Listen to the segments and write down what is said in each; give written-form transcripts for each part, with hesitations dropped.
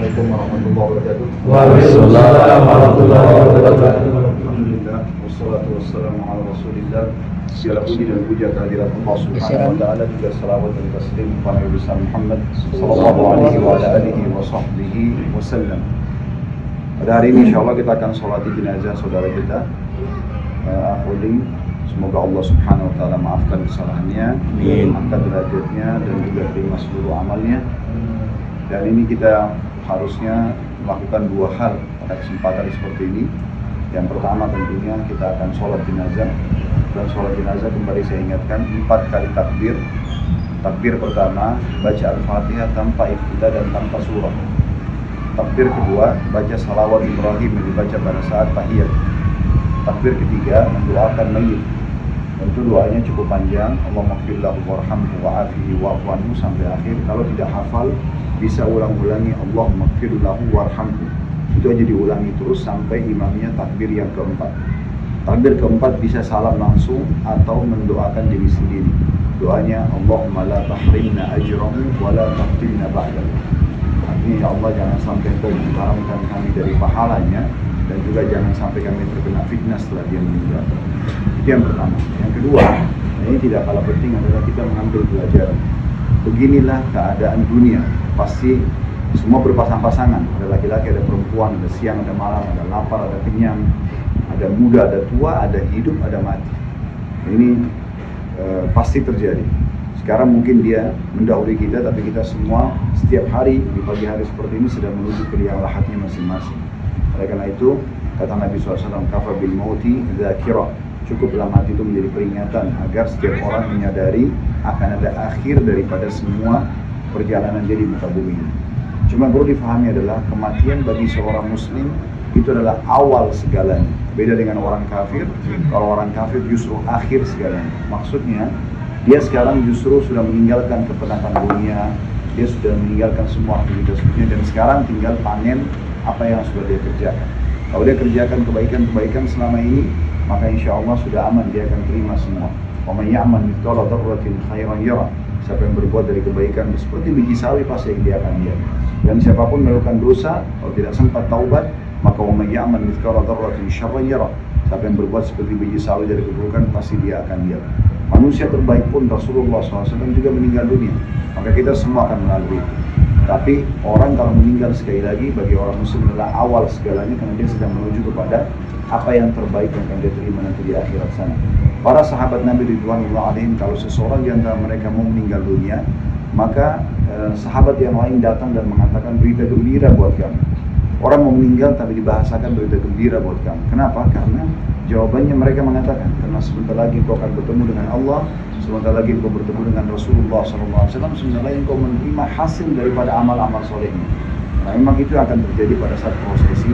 Assalamualaikum warahmatullahi wabarakatuh. Waalaikumsalam warahmatullahi wabarakatuh. Alhamdulillah, wassalatu wassalamu ala rasulillah. Segala puji dan puja kehadirat Allah subhanahu wa ta'ala, juga salawat dan taslim kepada Nabi besar Muhammad sallallahu alaihi wa ala alihi wa sahbihi wasallam. Pada hari ini insyaAllah kita akan sholati jenazah saudara kita, Akhuling. Semoga Allah subhanahu wa ta'ala maafkan kesalahannya, angkat derajatnya, dan juga terima seluruh amalnya. Dan ini kita harusnya melakukan dua hal pada kesempatan seperti ini. Yang pertama tentunya kita akan sholat jenazah. Dan sholat jenazah kembali saya ingatkan 4 kali takbir. Takbir pertama baca Al-Fatihah tanpa iftitah dan tanpa surah. Takbir kedua baca salawat Ibrahim yang dibaca pada saat tahiyat. Takbir ketiga mendoakan mayyit. Tentu doanya cukup panjang, Allahumma ighfir lahu warhamhu wa'afihi wa'fu anhu sampai akhir. Kalau tidak hafal bisa ulang-ulangi Allahumma ighfir lahu warhamhu. Itu aja diulangi terus sampai imamnya takbir yang keempat. Takbir keempat bisa salam langsung atau mendoakan diri sendiri. Doanya Allahumma la tahrimna ajrahu wa la taftinna ba'dahu. Artinya ya Allah, jangan sampai Engkau mengharamkan kami dari pahalanya, dan juga jangan sampai kami terkena fitnah setelah dia meninggal. Itu yang pertama. Yang kedua, ini tidak kalah penting adalah kita mengambil pelajaran. Beginilah keadaan dunia. Pasti semua berpasang-pasangan. Ada laki-laki, ada perempuan, ada siang, ada malam, ada lapar, ada kenyang, ada muda, ada tua, ada hidup, ada mati. Ini pasti terjadi. Sekarang mungkin dia mendahului kita, tapi kita semua setiap hari di pagi hari seperti ini sedang menuju ke liang lahatnya masing-masing. Oleh karena itu, kata Nabi SAW, kafa bil mauti dzakira. Cukuplah mati itu menjadi peringatan agar setiap orang menyadari akan ada akhir daripada semua perjalanan dia di muka bumi ini. Cuma perlu difahami adalah kematian bagi seorang muslim itu adalah awal segalanya. Beda dengan orang kafir. Kalau orang kafir justru akhir segalanya. Maksudnya dia sekarang justru sudah meninggalkan kepenatan dunia, dia sudah meninggalkan semua aktivitas dunia, dan sekarang tinggal panen apa yang sudah dia kerjakan. Kalau dia kerjakan kebaikan-kebaikan selama ini, maka insya Allah sudah aman, dia akan terima semua. Wa may ya'mal mithqala dzarratin khairan yara. Siapa yang berbuat dari kebaikan seperti biji sawi, pasti dia akan lihat. Dan siapapun melakukan dosa, kalau tidak sempat taubat, maka wa may ya'mal mithqala dzarratin syarran yara. Siapa yang berbuat seperti biji sawi dari keburukan, pasti dia akan lihat. Manusia terbaik pun Rasulullah SAW juga meninggal dunia. Maka kita semua akan melalui itu. Tapi orang kalau meninggal, sekali lagi bagi orang muslim adalah awal segalanya, karena dia sedang menuju kepada apa yang terbaik yang akan dia terima nanti di akhirat sana. Para sahabat Nabi ridwanullah alaihim, kalau seseorang di antara mereka mau meninggal dunia, maka sahabat yang lain datang dan mengatakan berita gembira buat kamu. Orang mau meninggal tapi dibahasakan berita gembira buat kamu. Kenapa? Karena jawabannya mereka mengatakan, karena sebentar lagi kau akan bertemu dengan Allah, sebentar lagi kau bertemu dengan Rasulullah SAW, sebentar lagi kau menerima hasil daripada amal-amal solehnya. Nah, memang itu akan terjadi pada saat prosesi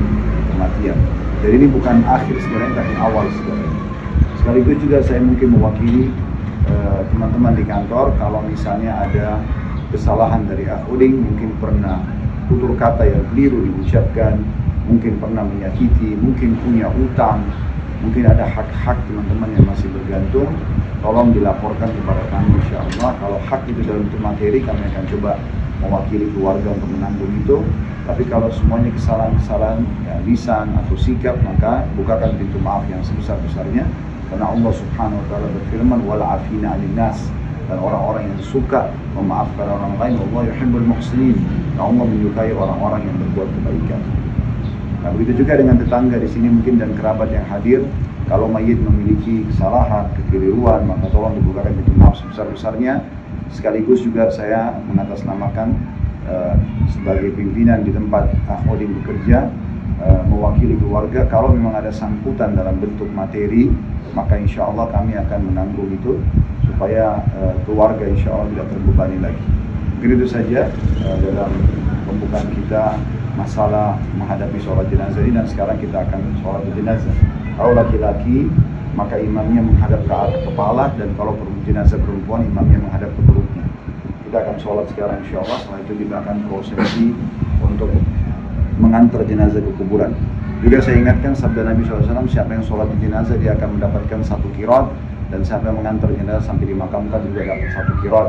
kematian. Jadi ini bukan akhir segalanya, tapi awal segalanya. Sekaligus juga saya mungkin mewakili teman-teman di kantor, kalau misalnya ada kesalahan dari Akhuling, mungkin pernah tutur kata yang keliru diucapkan, mungkin pernah menyakiti, mungkin punya utang, mungkin ada hak-hak teman-teman yang masih bergantung, tolong dilaporkan kepada kami insya Allah. Kalau hak itu dalam bentuk materi, kami akan coba mewakili keluarga untuk menanggung itu. Tapi kalau semuanya kesalahan-kesalahan ya, lisan atau sikap, maka bukakan pintu maaf yang sebesar-besarnya. Karena Allah subhanahu wa ta'ala berfirman, wal afina 'anil nas. Dan orang-orang yang suka memaafkan orang lain, Allah yuhibbul muhsinin. Allah menyukai orang-orang yang berbuat kebaikan. Nah, begitu juga dengan tetangga di sini mungkin dan kerabat yang hadir. Kalau mayit memiliki kesalahan, kekeliruan, maka tolong dibukakan pintu maaf sebesar-besarnya. Sekaligus juga saya mengatasnamakan sebagai pimpinan di tempat Akhuling bekerja, mewakili keluarga. Kalau memang ada sangkutan dalam bentuk materi, maka insya Allah kami akan menanggung itu, supaya keluarga insya Allah tidak terbebani lagi. Begitu saja dalam pembukaan kita masalah menghadapi sholat jenazah ini. Dan sekarang kita akan sholat jenazah. Kalau laki-laki, maka imamnya menghadap ke arah kepala, dan kalau jenazah perempuan, imamnya menghadap ke perutnya. Kita akan sholat sekarang insya Allah. Setelah itu kita akan prosesi untuk mengantar jenazah ke kuburan. Juga saya ingatkan sabda Nabi SAW, siapa yang sholat di jenazah dia akan mendapatkan 1 qirat, dan siapa yang mengantar jenazah sampai dimakamkan juga dapat 1 qirat.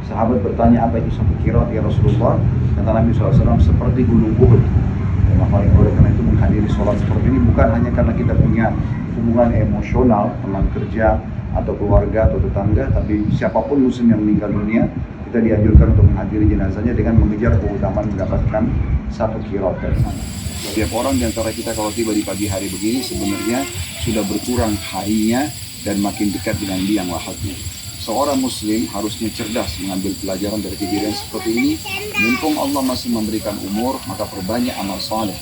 Sahabat bertanya, apa itu 1 qirat ya Rasulullah? Kata Nabi SAW, seperti gunung Uhud. Maka oleh karena itu menghadiri sholat seperti ini bukan hanya karena kita punya hubungan emosional, teman kerja atau keluarga atau tetangga, tapi siapapun muslim yang meninggal dunia, kita dianjurkan untuk menghadiri jenazahnya dengan mengejar keutamaan mendapatkan 1 qirat dari sana. Setiap orang di antara kita kalau tiba di pagi hari begini sebenarnya sudah berkurang harinya dan makin dekat dengan liang lahatnya. Seorang muslim harusnya cerdas mengambil pelajaran dari kejadian seperti ini. Mumpung Allah masih memberikan umur, maka perbanyak amal saleh.